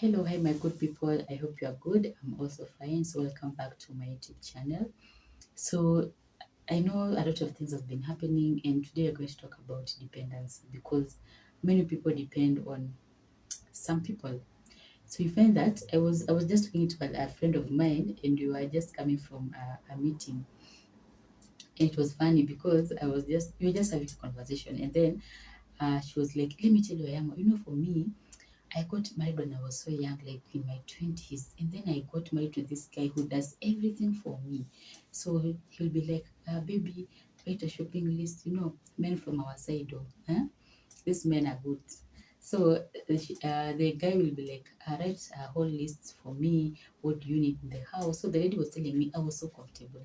Hello, hi, my good people. I hope you are good. I'm also fine. So, welcome back to my YouTube channel. So, I know a lot of things have been happening, and today we're going to talk about dependence because many people depend on some people. So, you find that I was just talking to a friend of mine, and we were just coming from a meeting, and it was funny because we were just having a conversation, and then she was like, "Let me tell you, for me." I got married when I was so young, like in my 20s. And then I got married to this guy who does everything for me. So he'll be like, baby, write a shopping list. Men from our side, these men are good. So the guy will be like, write a whole list for me. What do you need in the house? So the lady was telling me I was so comfortable.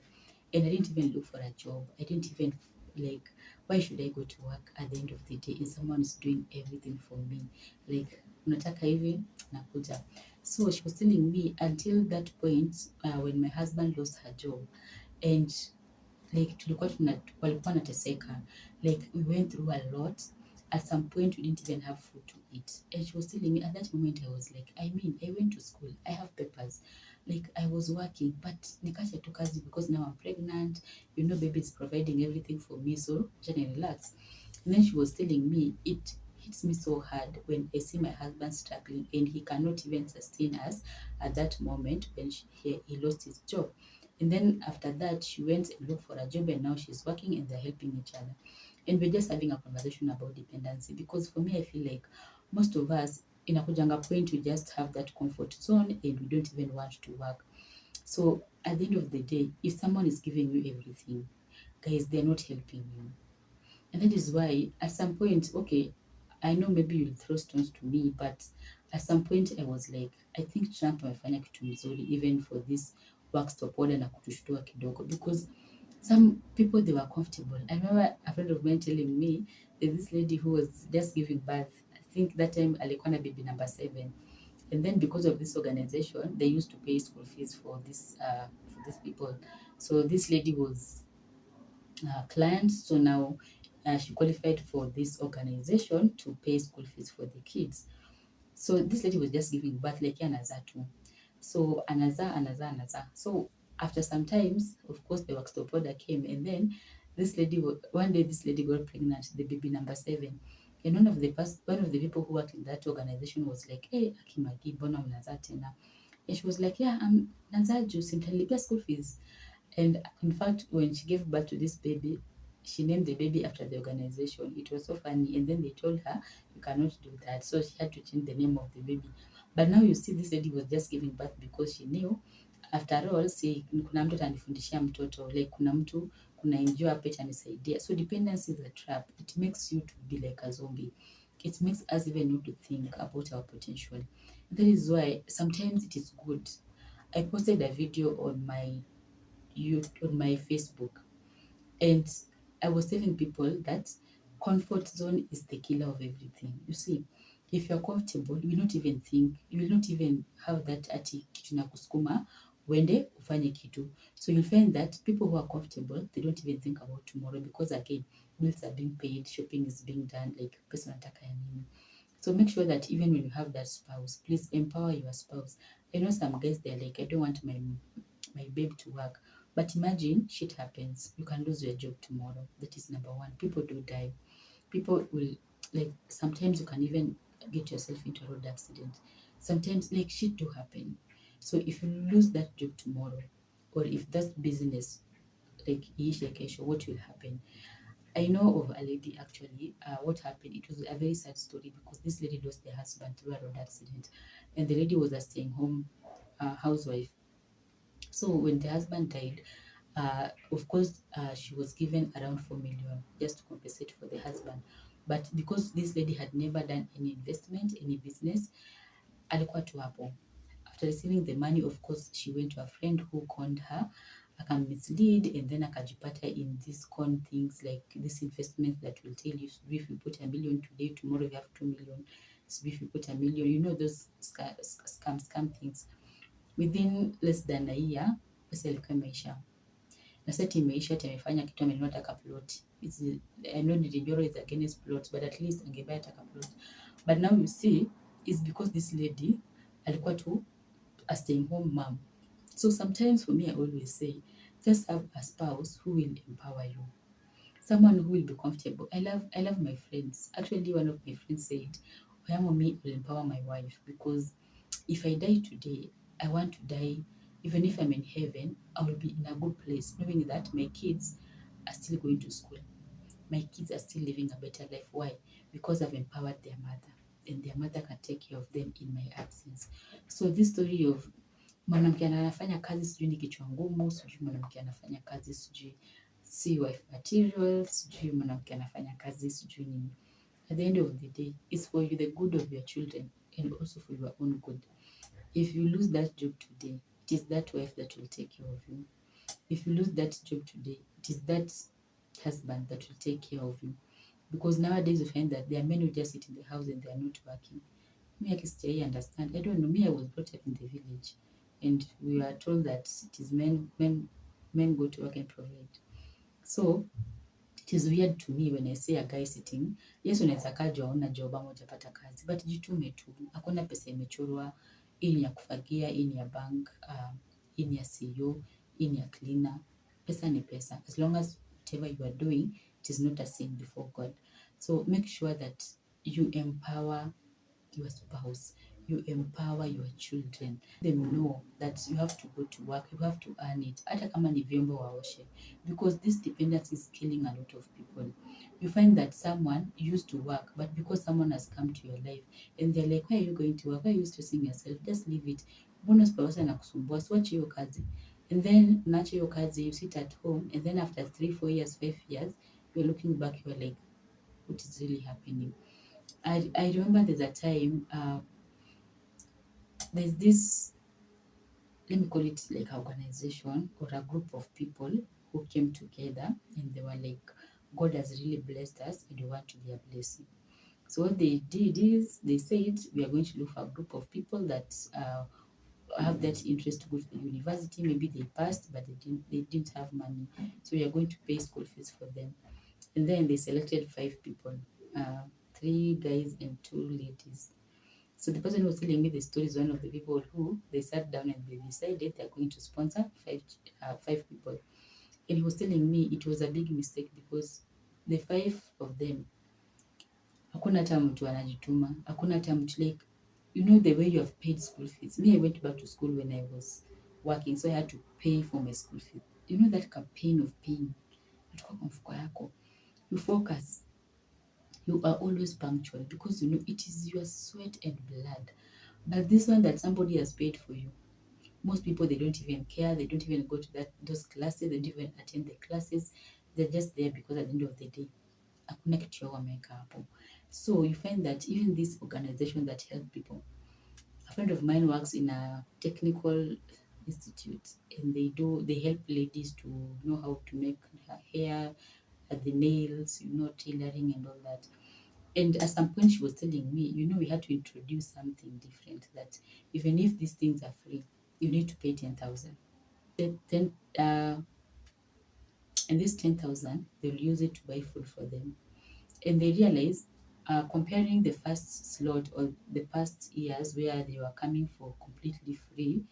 And I didn't even look for a job. I didn't even like, why should I go to work at the end of the day if someone is doing everything for me? Like, unataka hivi, nakuja. So she was telling me until that point when my husband lost her job and like walikuwa wanateseka, like we went through a lot. At some point we didn't even have food to eat, and she was telling me at that moment I was like, I mean, I went to school, I have papers, like I was working, but nikacha tu kazi because now I'm pregnant, baby is providing everything for me, so just relax. And then she was telling me it hits me so hard when I see my husband struggling and he cannot even sustain us at that moment when he lost his job. And then after that, she went and looked for a job, and now she's working and they're helping each other. And we're just having a conversation about dependency because for me, I feel like most of us in a kujanga point, we just have that comfort zone and we don't even want to work. So at the end of the day, if someone is giving you everything, guys, they're not helping you. And that is why at some point, okay, I know maybe you'll throw stones to me, but at some point I was like, I think Trump amefanya kitu mzuri even for this work stop order na kutushtua kidogo because some people they were comfortable. I remember a friend of mine telling me there's this lady who was just giving birth. I think that time alikuwa na baby number 7. And then because of this organization, they used to pay school fees for these people. So this lady was clients. So now she qualified for this organization to pay school fees for the kids. So this lady was just giving birth like anaza too. So anaza. So after some times, of course, the work stop order came, and then one day this lady got pregnant, the baby number 7. And one of the people who worked in that organization was like, "Hey, Akimagi, bona unaza tena?" And she was like, "Yeah, I'm naza juu simtalipia school fees." And in fact, when she gave birth to this baby, she named the baby after the organization. It was so funny. And then they told her, you cannot do that. So she had to change the name of the baby. But now you see, this lady was just giving birth because she knew, after all, see, kuna mtu atanifundishia mtoto, like kuna NGO hapa itanisaidia. So dependence is a trap. It makes you to be like a zombie. It makes us even not to think about our potential. That is why sometimes it is good. I posted a video on my Facebook, and I was telling people that comfort zone is the killer of everything. You see, if you're comfortable, you will not even think, you will not even have that ati kitu na kusukuma uende ufanye kitu. So you'll find that people who are comfortable, they don't even think about tomorrow because again, bills are being paid, shopping is being done, like pesa nataka ya nini. So make sure that even when you have that spouse, please empower your spouse. I know some guys they're like, I don't want my babe to work. But imagine shit happens. You can lose your job tomorrow. That is number one. People do die. People will, like, sometimes you can even get yourself into a road accident. Sometimes like shit do happen. So if you lose that job tomorrow, or if that business like iishe kesho, what will happen? I know of a lady actually. What happened? It was a very sad story because this lady lost her husband through a road accident, and the lady was a staying home housewife. So when the husband died, of course, she was given around 4 million just to compensate for the husband. But because this lady had never done any investment, any business, alikuwa tu hapo. After receiving the money, of course, she went to a friend who conned her, mislead, and then akajipata in these con things like this investment that will tell you, if you put 1 million today, tomorrow you have 2 million. So if you put 1 million, those scam things. Within less than a year, pesa ilikuwa imeisha. Na seti imeisha, ati amefanya kitu, amenunua taka plot. I know Nitinjoro is against plots, but at least angebuy taka plot. But now you see, it's because this lady alikuwa tu a staying home mom. So sometimes for me, I always say, just have a spouse who will empower you, someone who will be comfortable. I love my friends. Actually, one of my friends said, Oyamomi will empower my wife because if I die today, I want to die. Even if I'm in heaven, I will be in a good place, knowing that my kids are still going to school. My kids are still living a better life. Why? Because I've empowered their mother, and their mother can take care of them in my absence. So this story of mwanamke anafanya kazi sijui ni kichwa ngumu, sijui mwanamke anafanya kazi sijui si wife material, sijui mwanamke anafanya kazi sijui nini. At the end of the day, it's for you, the good of your children and also for your own good. If you lose that job today, it is that wife that will take care of you. If you lose that job today, it is that husband that will take care of you. Because nowadays you find that there are men who just sit in the house and they are not working. Me, I still understand. I don't know. Me, I was brought up in the village, and we are told that it is men go to work and provide. So it is weird to me when I see a guy sitting. Yes, unaweza kaa juu hauna job ama hujapata kazi, but jitume tu. Hakuna pesa imechorwa. Hii ni ya kufagia, hii ni ya bank, hii ni ya CEO, hii ni ya cleaner. Pesa ni pesa. As long as whatever you are doing, it is not a sin before God. So make sure that you empower your spouse, you empower your children. Them know that you have to go to work, you have to earn it. Hata kama ni vyombo waoshe. Because this dependence is killing a lot of people. You find that someone used to work, but because someone has come to your life and they're like, why are you going to work? Why are you stressing yourself? Just leave it. Mbona spouse na kusumbua? Siwache hiyo kazi. And then unaacha hiyo kazi, you sit at home, and then after 3, 4 years, 5 years, you're looking back, you're like, what is really happening? I remember there's a time, there's this, let me call it like an organization or a group of people who came together and they were like, God has really blessed us and we want to be a blessing. So what they did is they said, we are going to look for a group of people that have that interest to go to the university. Maybe they passed, but they didn't have money. So we are going to pay school fees for them. And then they selected 5 people, 3 guys and 2 ladies. So the person who was telling me the story is one of the people who they sat down and they decided they're going to sponsor 5 people. And he was telling me it was a big mistake because the 5 of them, hakuna hata mtu anajituma, hakuna hata mtu like, you know the way you have paid school fees. Me, I went back to school when I was working, so I had to pay for my school fees. You know that campaign of paying, natoka kwa mfuko yako. You focus. You are always punctual because you know it is your sweat and blood. But this one that somebody has paid for you, most people they don't even care. They don't even go to those classes. They don't even attend the classes. They're just there because at the end of the day, hakuna kitu yao wameweka hapo. So you find that even this organization that help people, a friend of mine works in a technical institute, and they help ladies to know how to make her hair, the nails, tailoring and all that. And at some point, she was telling me, we had to introduce something different, that even if these things are free, you need to pay 10,000. Then, and this 10,000, they'll use it to buy food for them. And they realize, comparing the first slot or the past years where they were coming for completely free,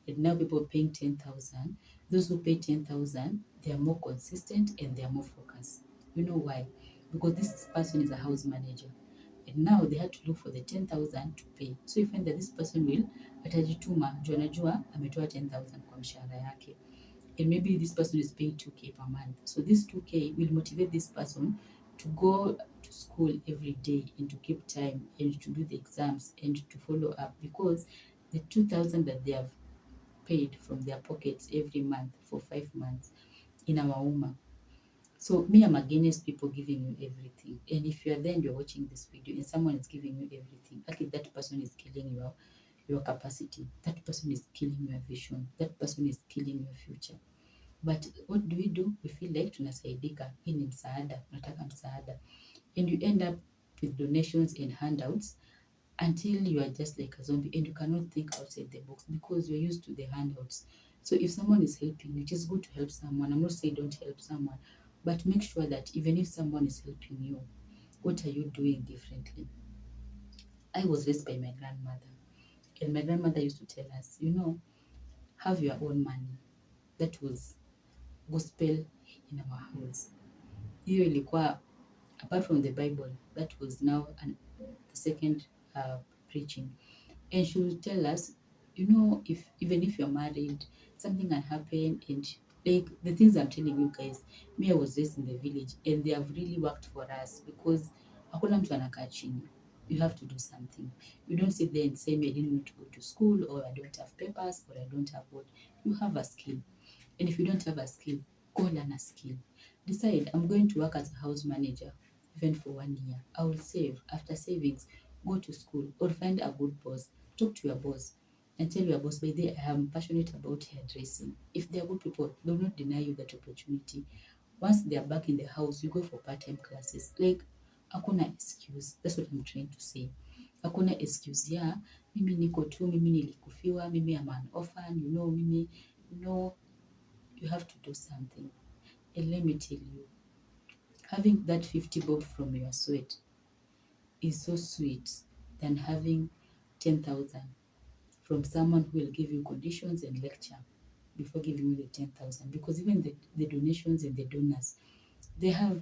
and now people are paying 10,000, those who pay 10,000, they are more consistent and they are more focused. You know why? Because this person is a house manager. And now they had to look for the 10,000 to pay. So you find that this person will atajituma, juu anajua ametoa 10,000 kwa mshahara yake. And maybe this person is paying 2K per month. So this 2K will motivate this person to go to school every day and to keep time and to do the exams and to follow up, because the 2,000 that they have paid from their pockets every month for 5 months in our UMA. So me, I'm against people giving you everything. And if you're there and you're watching this video and someone is giving you everything, actually that person is killing your capacity. That person is killing your vision. That person is killing your future. But what do? We feel like tunasaidika, hii ni msaada, tunataka msaada. And you end up with donations and handouts until you are just like a zombie and you cannot think outside the box because you're used to the handouts. So if someone is helping you, it is good to help someone. I'm not saying don't help someone, but make sure that even if someone is helping you, what are you doing differently? I was raised by my grandmother, And my grandmother used to tell us, have your own money. That was gospel in our house. Hiyo ilikuwa apart from the Bible, that was now the second preaching. And she will tell us, if even if you're married, something can happen. And like the things I'm telling you guys, me, I was raised in the village and they have really worked for us because hakuna mtu anakaa chini. You have to do something. You don't sit there and say, me, I didn't want to go to school, or I don't have papers, or I don't have what. You have a skill. And if you don't have a skill, go learn a skill. Decide, I'm going to work as a house manager, even for 1 year. I will save. After savings, go to school or find a good boss. Talk to your boss and tell your boss, by the way, I am passionate about hairdressing. If they are good people, they will not deny you that opportunity. Once they are back in the house, you go for part-time classes. Like, hakuna excuse. That's what I'm trying to say. Hakuna excuse. Yeah, mimi niko tu, mimi nilikufiwa, mimi am an orphan, mimi, no, you have to do something. And let me tell you, having that 50 bob from your sweat is so sweet than having 10,000 from someone who will give you conditions and lecture before giving you the 10,000. Because even the donations and the donors, they have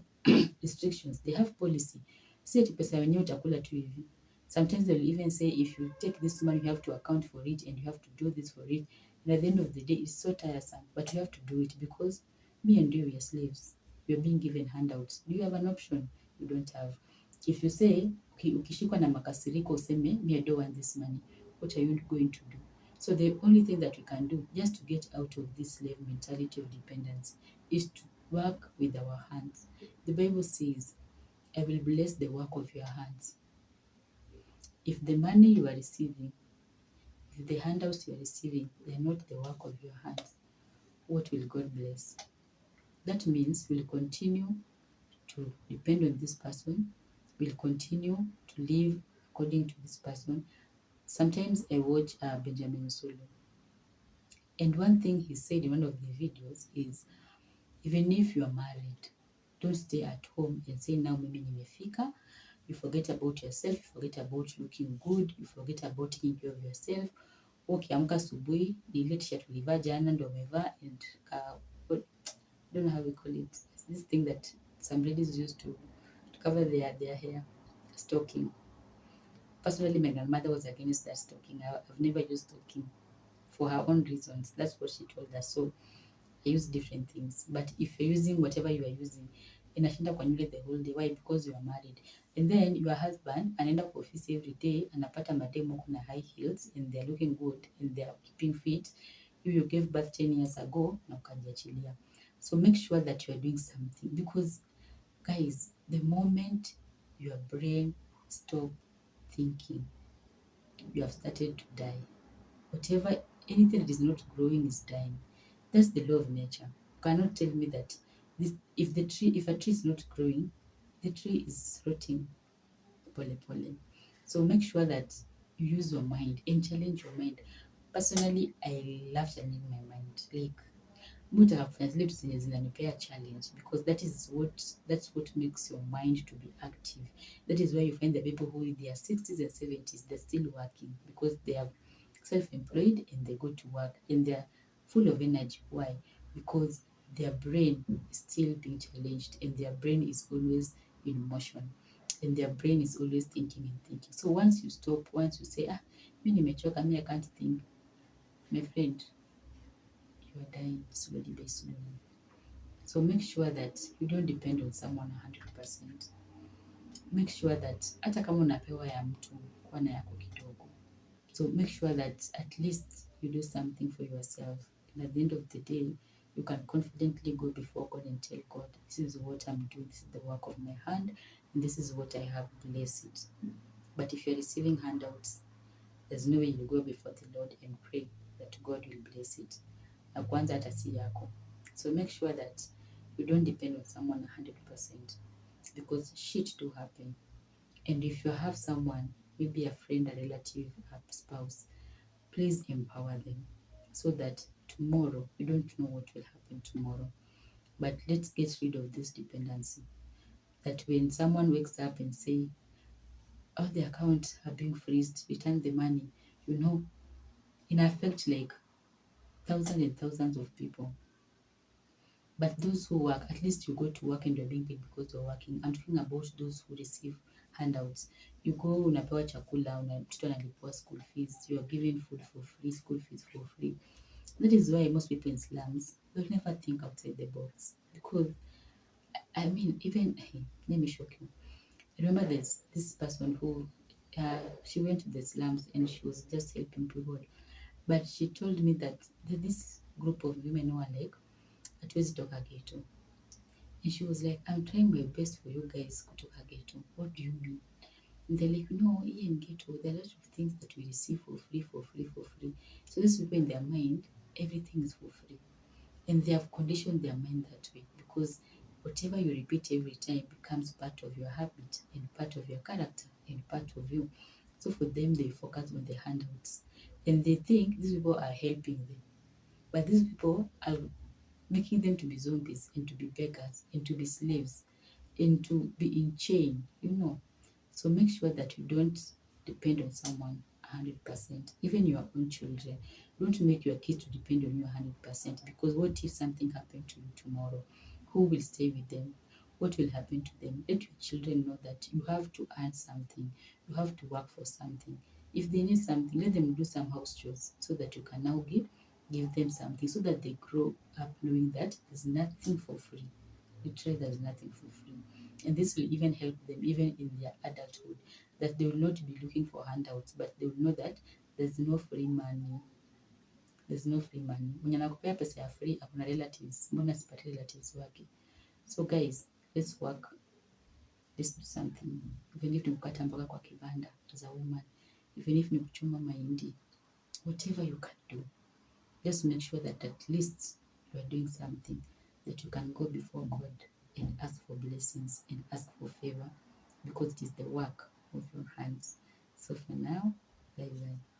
restrictions, they have policy. Si ati pesa wenyewe utakula tu hivi. Sometimes they'll even say, if you take this money, you have to account for it and you have to do this for it. And at the end of the day, it's so tiresome, but you have to do it because me and you, we are slaves. We are being given handouts. Do you have an option? You don't have. If you say, ukishikwa na makasiriko useme, me, I don't want this money, what are you going to do? So the only thing that we can do just to get out of this slave mentality of dependence is to work with our hands. The Bible says, I will bless the work of your hands. If the money you are receiving, if the handouts you are receiving, they are not the work of your hands, what will God bless? That means we'll continue to depend on this person, we'll continue to live according to this person. Sometimes I watch Benjamin Solo, and one thing he said in one of the videos is, even if you are married, don't stay at home and say, now mimi nimefika. You forget about yourself, you forget about looking good, you forget about taking care of yourself. Ukiamka asubuhi, ni ile t-shirt ulivaa jana ndo umevaa, and what, I don't know how we call it. It's this thing that some ladies use to cover their hair, stocking. Personally, my grandmother was against that stocking. I've never used stocking for her own reasons. That's what she told us. So I use different things. But if you're using whatever you are using, inashinda kwa nywele the whole day. Why? Because you are married. And then your husband anaenda kwa office every day, anapata mademo kuna high heels and they're looking good and they're keeping fit. You gave birth 10 years ago na ukajiachilia. So make sure that you are doing something, because guys, the moment your brain stop thinking, you have started to die. Whatever, anything that is not growing is dying. That's the law of nature. You cannot tell me that if a tree is not growing, the tree is rotting pole pole. So make sure that you use your mind and challenge your mind. Personally, I love challenging my mind. Like, mutaka kufanya zile vitu zenye zinanipea challenge, because that's what makes your mind to be active. That is why you find the people who in their 60s and 70s, they're still working because they are self-employed and they go to work and they're full of energy. Why? Because their brain is still being challenged and their brain is always in motion and their brain is always thinking and thinking. So once you stop, once you say, mi nimechoka, I can't think, my friend, you are dying slowly by slowly. So make sure that you don't depend on someone 100%. Make sure that hata kama unapewa ya mtu, kuwa na yako kidogo. So make sure that at least you do something for yourself. And at the end of the day, you can confidently go before God and tell God, this is what I'm doing, this is the work of my hand, and this is what I have, blessed it. But if you're receiving handouts, there's no way you go before the Lord and pray that God will bless it. Na kwanza hata si yako. So make sure that you don't depend on someone 100%, because shit do happen. And if you have someone, maybe a friend, a relative, a spouse, please empower them so that tomorrow, you don't know what will happen tomorrow. But let's get rid of this dependency. That when someone wakes up and say, oh, the account are being freezed, return the money, you know, in affect like thousands and thousands of people. But those who work, at least you go to work and you're being paid because you're working. I'm talking about those who receive handouts. You go, unapewa chakula, mtoto analipwa school fees, you are given food for free, school fees for free. That is why most people in slums will never think outside the box. Because, I mean, even, let me shock you. I remember this person who, she went to the slums and she was just helping people. But she told me that this group of women who are like, hatuwezi toka ghetto. And she was like, I'm trying my best for you guys kutoka ghetto. What do you mean? And they're like, no, here in ghetto, there are a lot of things that we receive for free, for free, for free. So these people in their mind, everything is for free. And they have conditioned their mind that way because whatever you repeat every time becomes part of your habit and part of your character and part of you. So for them, they focus on the handouts. And they think these people are helping them. But these people are making them to be zombies and to be beggars and to be slaves and to be in chain. So make sure that you don't depend on someone 100%, even your own children. Don't make your kids to depend on you 100% because what if something happened to you tomorrow? Who will stay with them? What will happen to them? Let your children know that you have to earn something, you have to work for something. If they need something, let them do some house chores so that you can now give them something so that they grow up knowing that there's nothing for free. Literally, there's nothing for free. And this will even help them, even in their adulthood, that they will not be looking for handouts, but they will know that there's no free money. There's no free money. Mwenye anakupea pesa ya free akuna relatives. Mbona sipati relatives wake? So guys, let's work. Let's do something. Even if ni kukata mboga kwa kibanda as a woman, even if ni kuchuma mahindi, whatever you can do, just make sure that at least you are doing something that you can go before God and ask for blessings and ask for favor because it is the work of your hands. So for now, bye bye.